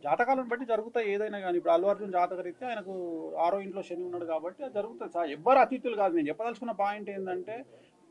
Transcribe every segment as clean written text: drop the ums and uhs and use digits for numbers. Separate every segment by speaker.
Speaker 1: జాతకాలను బట్టి జరుగుతాయి ఏదైనా గానీ. ఇప్పుడు 'అల్లు అర్జున్' జాతకరీత్యా ఆయనకు 6వ ఇంట్లో శని ఉన్నాడు కాబట్టి అది జరుగుతది. ఎవ్వరు అతిథులు కాదు. నేను చెప్పదలుచుకున్న పాయింట్ ఏందంటే,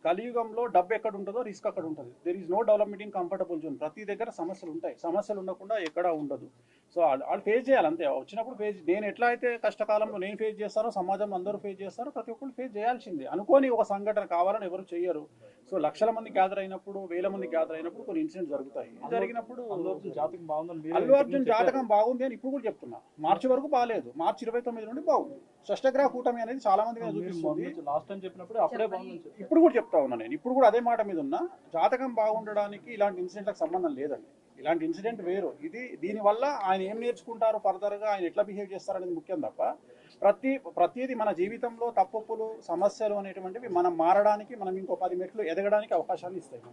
Speaker 1: కలియుగంలో డబ్బు ఎక్కడ ఉంటదో రిస్క్ అక్కడ ఉంటది. There is no development in comfortable zone. ప్రతి దగ్గర సమస్యలుంటాయి. సమస్యలు ఉండకుండా ఎక్కడా ఉండదు. సో, ఆళ్ళు ఫేస్ చేయాలి అంతే. వచ్చినప్పుడు నేను ఎట్లా అయితే కష్టకాలంలో నేను ఫేస్ చేస్తానో, సమాజంలో అందరూ ఫేస్ చేస్తారో, ప్రతి ఒక్కళ్ళు ఫేస్ చేయాల్సిందే. అనుకోని ఒక సంఘటన కావాలని ఎవరు చెయ్యరు. సో, లక్షల మంది గ్యాదర్ అయినప్పుడు, వేల మంది గ్యాదర్ అయినప్పుడు కొన్ని ఇన్సిడెంట్స్ జరుగుతాయి. జరిగినప్పుడు
Speaker 2: అల్లు అర్జున్ జాతకం బాగుందని మీరే
Speaker 1: అల్లు
Speaker 2: ఇంతకు
Speaker 1: అర్జున్
Speaker 2: ముందు చెప్పారు.
Speaker 1: జాతకం బాగుంది అని ఇప్పుడు కూడా చెప్తున్నా. మార్చి వరకు బాలేదు. మార్చి 29 నుండి బాగుంది. షష్టగ్రహ కూటమి అనేది చాలా మంది మీద
Speaker 2: మీరు
Speaker 1: చూపిస్తుంది.
Speaker 2: లాస్ట్ టైం చెప్పినప్పుడు అప్పుడే బాగుందని చెప్పారు.
Speaker 1: ఇప్పుడు కూడా చెప్తా ఉన్నా నేను. ఇప్పుడు కూడా అదే మాట మీద ఉన్నా. జాతకం బాగుండడానికి ఇలాంటి ఇన్సిడెంట్లకు సంబంధం లేదండి. ఇలాంటి ఇన్సిడెంట్ వేరు. దీనివల్ల ఆయన ఏం నేర్చుకుంటారు ఫర్దర్‌గా, ఆయన ఎట్లా బిహేవ్ చేస్తారనేది ముఖ్యం తప్ప, ప్రతీది మన జీవితంలో తప్పొప్పులు, సమస్యలు అనేటువంటివి మనం మారడానికి, మనం ఇంకో 10 మెట్లు ఎదగడానికి అవకాశాన్ని ఇస్తాయి.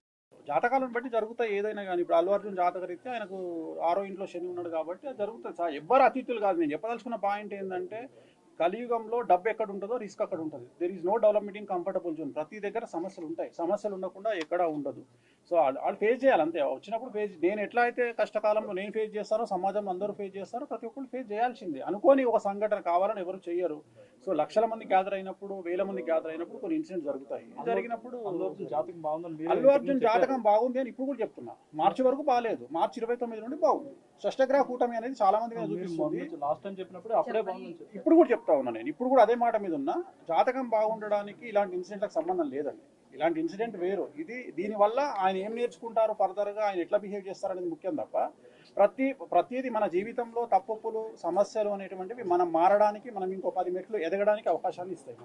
Speaker 1: జాతకాలను బట్టి జరుగుతాయి ఏదైనా గానీ. ఇప్పుడు 'అల్లు అర్జున్' జాతకరీత్యా ఆయనకు 6వ ఇంట్లో శని ఉన్నాడు కాబట్టి అది జరుగుతది. ఎవ్వరు అతిథులు కాదు. నేను చెప్పదలుచుకున్న పాయింట్ ఏందంటే, కలియుగంలో డబ్బు ఎక్కడ ఉంటదో రిస్క్ అక్కడ ఉంటది. There is no development in comfortable zone. ప్రతి దగ్గర సమస్యలుంటాయి. సమస్యలు ఉండకుండా ఎక్కడా ఉండదు. సో, ఆళ్ళు ఫేస్ చేయాలి అంతే. వచ్చినప్పుడు నేను ఎట్లా అయితే కష్టకాలంలో నేను ఫేస్ చేస్తానో, సమాజంలో అందరూ ఫేస్ చేస్తారో, ప్రతి ఒక్కళ్ళు ఫేస్ చేయాల్సిందే. అనుకోని ఒక సంఘటన కావాలని ఎవరు చెయ్యరు. సో, లక్షల మంది గ్యాదర్ అయినప్పుడు, వేల మంది గ్యాదర్ అయినప్పుడు కొన్ని ఇన్సిడెంట్స్ జరుగుతాయి. జరిగినప్పుడు
Speaker 2: అల్లు అర్జున్ జాతకం బాగుందని మీరే
Speaker 1: అల్లు
Speaker 2: ఇంతకు
Speaker 1: అర్జున్
Speaker 2: ముందు చెప్పారు.
Speaker 1: జాతకం బాగుంది అని ఇప్పుడు కూడా చెప్తున్నా. మార్చి వరకు బాలేదు. మార్చి 29 నుండి బాగుంది. షష్టగ్రహ కూటమి అనేది చాలా మంది మీద
Speaker 2: మీరు
Speaker 1: చూపిస్తుంది.
Speaker 2: లాస్ట్ టైం చెప్పినప్పుడు అప్పుడే బాగుందని చెప్పారు.
Speaker 1: ఇప్పుడు కూడా చెప్తా ఉన్నా నేను. ఇప్పుడు కూడా అదే మాట మీద ఉన్నా. జాతకం బాగుండడానికి ఇలాంటి ఇన్సిడెంట్లకు సంబంధం లేదండి. ఇలాంటి ఇన్సిడెంట్ వేరు. దీనివల్ల ఆయన ఏం నేర్చుకుంటారు ఫర్దర్‌గా, ఆయన ఎట్లా బిహేవ్ చేస్తారనేది ముఖ్యం తప్ప, ప్రతీది మన జీవితంలో తప్పొప్పులు, సమస్యలు అనేటువంటివి మనం మారడానికి, మనం ఇంకో 10 మెట్లు ఎదగడానికి అవకాశాన్ని ఇస్తాయి.